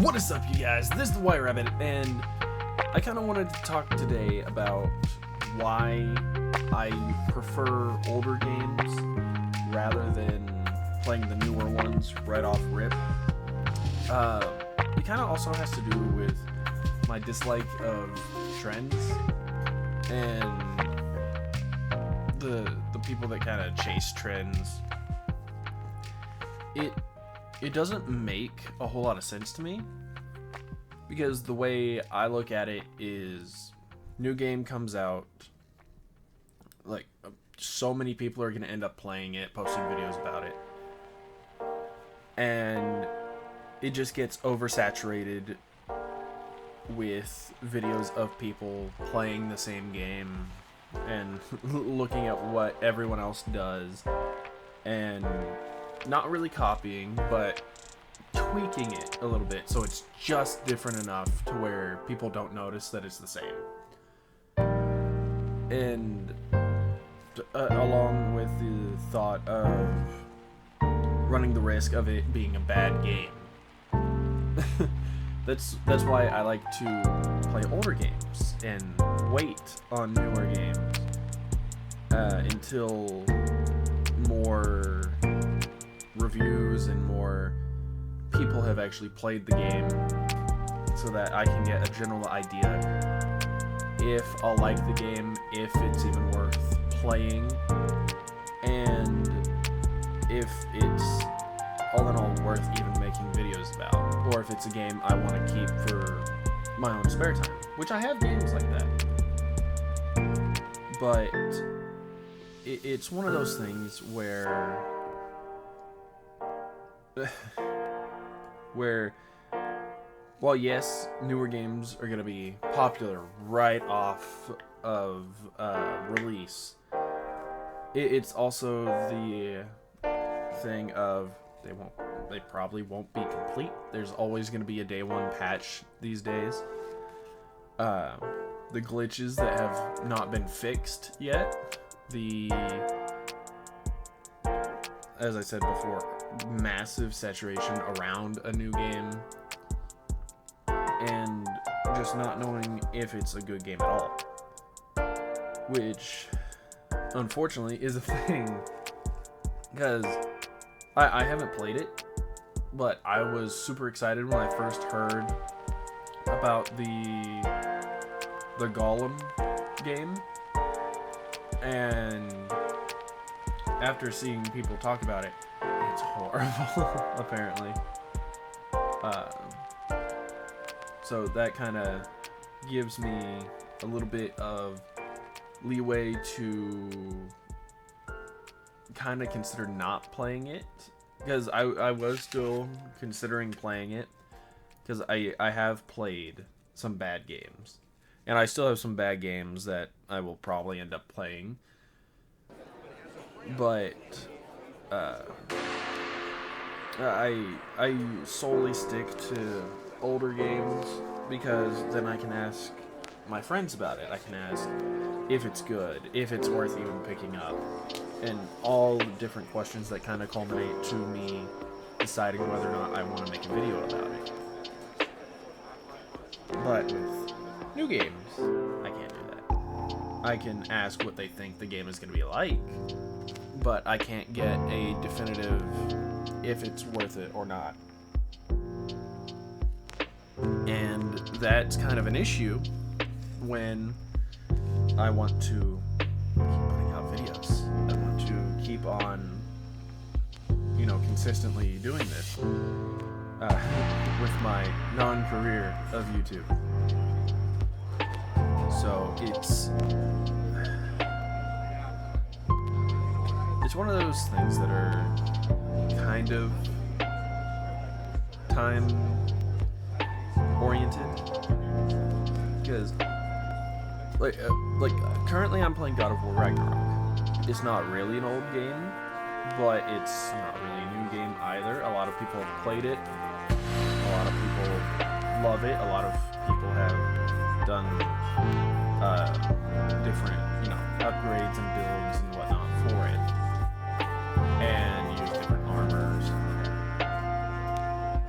What is up, you guys? This is the White Rabbit, and I kind of wanted to talk today about why I prefer older games rather than playing the newer ones right off rip. It kind of also has to do with my dislike of trends and the people that kind of chase trends. It doesn't make a whole lot of sense to me, because the way I look at it is, new game comes out, like, so many people are going to end up playing it, posting videos about it, and it just gets oversaturated with videos of people playing the same game and looking at what everyone else does and not really copying, but tweaking it a little bit so it's just different enough to where people don't notice that it's the same. And along with the thought of running the risk of it being a bad game. That's why I like to play older games and wait on newer games until more reviews and more people have actually played the game, so that I can get a general idea if I'll like the game, if it's even worth playing, and if it's all in all worth even making videos about, or if it's a game I want to keep for my own spare time, which I have games like that. But it's one of those things where while yes, newer games are going to be popular right off of release, it's also the thing of they probably won't be complete. There's always going to be a day one patch these days. The glitches that have not been fixed yet, as I said before, massive saturation around a new game, and just not knowing if it's a good game at all, which unfortunately is a thing, because I haven't played it, but I was super excited when I first heard about the Gollum game, and after seeing people talk about it, it's horrible, apparently. So that kind of gives me a little bit of leeway to kind of consider not playing it, because I was still considering playing it, because I have played some bad games, and I still have some bad games that I will probably end up playing, but I solely stick to older games, because then I can ask my friends about it. I can ask if it's good, if it's worth even picking up, and all the different questions that kind of culminate to me deciding whether or not I want to make a video about it. But with new games, I can't do that. I can ask what they think the game is going to be like, but I can't get a definitive if it's worth it or not. And that's kind of an issue when I want to keep putting out videos. I want to keep on, consistently doing this with my non-career of YouTube. So it's one of those things that are kind of time oriented, because like currently I'm playing God of War Ragnarok. It's not really an old game, but it's not really a new game either. A lot of people have played it, a lot of people love it, a lot of people have done different upgrades and builds and whatnot for it, and use different armors.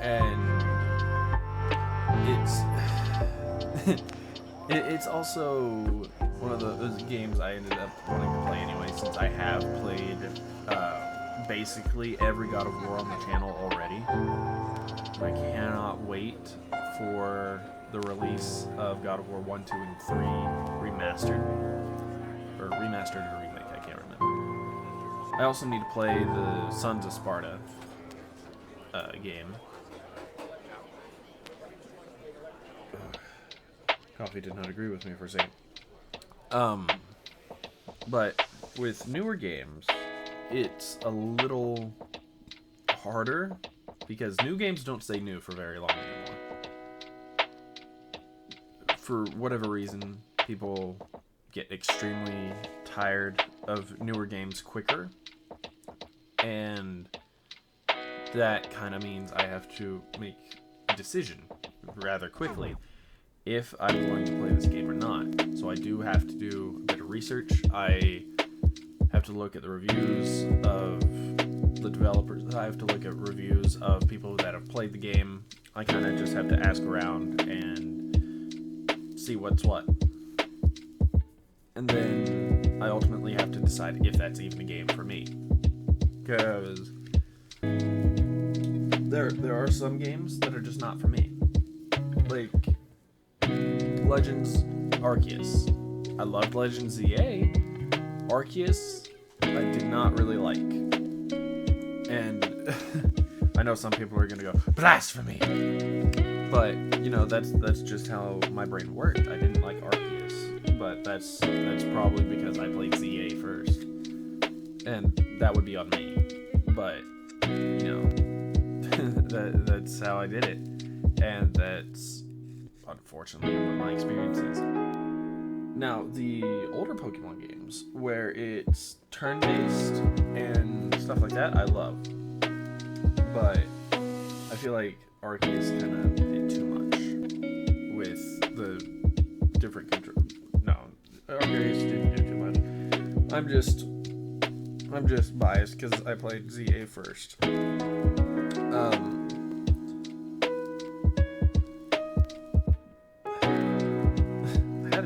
And It's also one of those games I ended up wanting to play anyway, since I have played basically every God of War on the channel already. I cannot wait for the release of God of War 1, 2, and 3 remastered. Or remastered or remake, I can't remember. I also need to play the Sons of Sparta game. Coffee did not agree with me for a second. But with newer games, it's a little harder because new games don't stay new for very long anymore. For whatever reason, people get extremely tired of newer games quicker, and that kind of means I have to make a decision rather quickly if I'm going to play this game or not. So I do have to do a bit of research. I have to look at the reviews of the developers. I have to look at reviews of people that have played the game. I kind of just have to ask around and see what's what. And then I ultimately have to decide if that's even a game for me. Because there are some games that are just not for me. Like Legends Arceus. I loved Legends ZA. Arceus, I did not really like. And I know some people are gonna go, blasphemy! But, you know, that's just how my brain worked. I didn't like Arceus. But that's probably because I played ZA first. And that would be on me. But, you know, that's how I did it. And that's unfortunately what my experience is. Now, the older Pokemon games, where it's turn-based and stuff like that, I love. But I feel like Arceus kind of did too much with the different control. No, Arceus didn't do too much. I'm just biased because I played ZA first.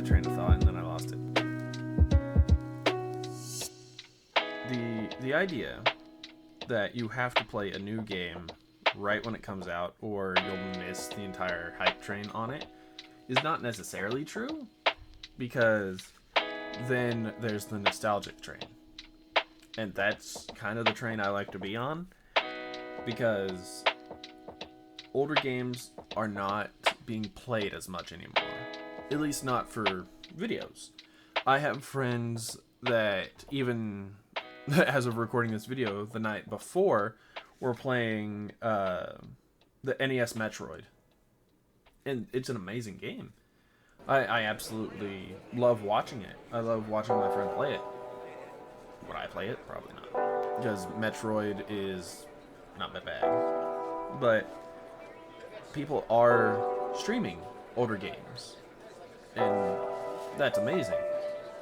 Train of thought and then I lost it. The idea that you have to play a new game right when it comes out or you'll miss the entire hype train on it is not necessarily true, because then there's the nostalgic train. And that's kind of the train I like to be on, because older games are not being played as much anymore. At least not for videos. I have friends that, even as of recording this video, the night before, were playing the NES Metroid. And it's an amazing game. I absolutely love watching it. I love watching my friend play it. Would I play it? Probably not. Because Metroid is not my bag. But people are streaming older games. And that's amazing.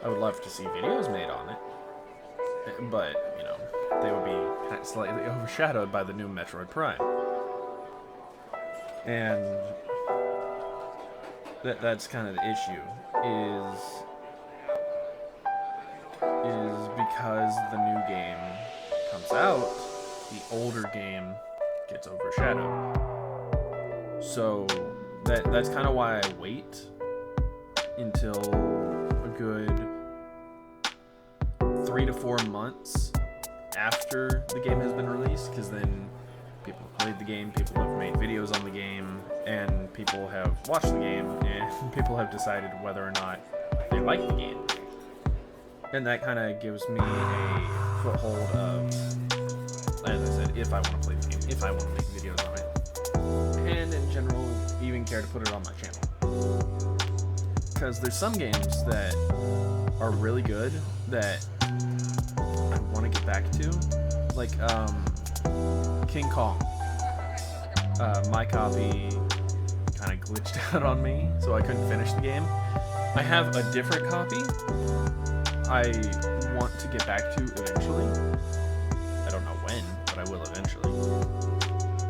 I would love to see videos made on it. But, you know, they would be slightly overshadowed by the new Metroid Prime. And that's kind of the issue, is because the new game comes out, the older game gets overshadowed. So that's kind of why I wait until a good 3 to 4 months after the game has been released, because then people have played the game, people have made videos on the game, and people have watched the game, and people have decided whether or not they like the game. And that kind of gives me a foothold of, as I said, if I want to play the game, if I want to make videos on it, and in general, even care to put it on my channel. Because there's some games that are really good that I want to get back to, like King Kong. My copy kind of glitched out on me, so I couldn't finish the game. I have a different copy I want to get back to eventually. I don't know when, but I will eventually,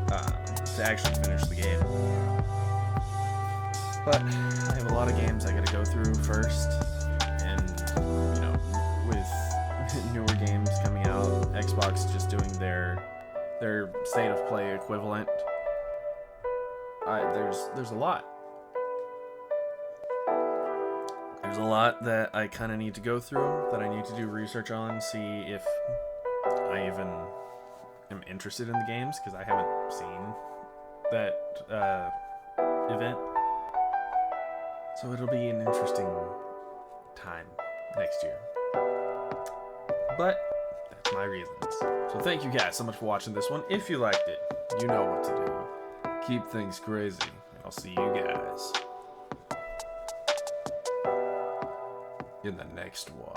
to actually finish the game. But I have a a lot of games I gotta go through first, and you know, with newer games coming out, Xbox just doing their state of play equivalent. There's a lot. There's a lot that I kind of need to go through, that I need to do research on, see if I even am interested in the games, because I haven't seen that event. So it'll be an interesting time next year. But that's my reasons. So thank you guys so much for watching this one. If you liked it, you know what to do. Keep things crazy. I'll see you guys in the next one.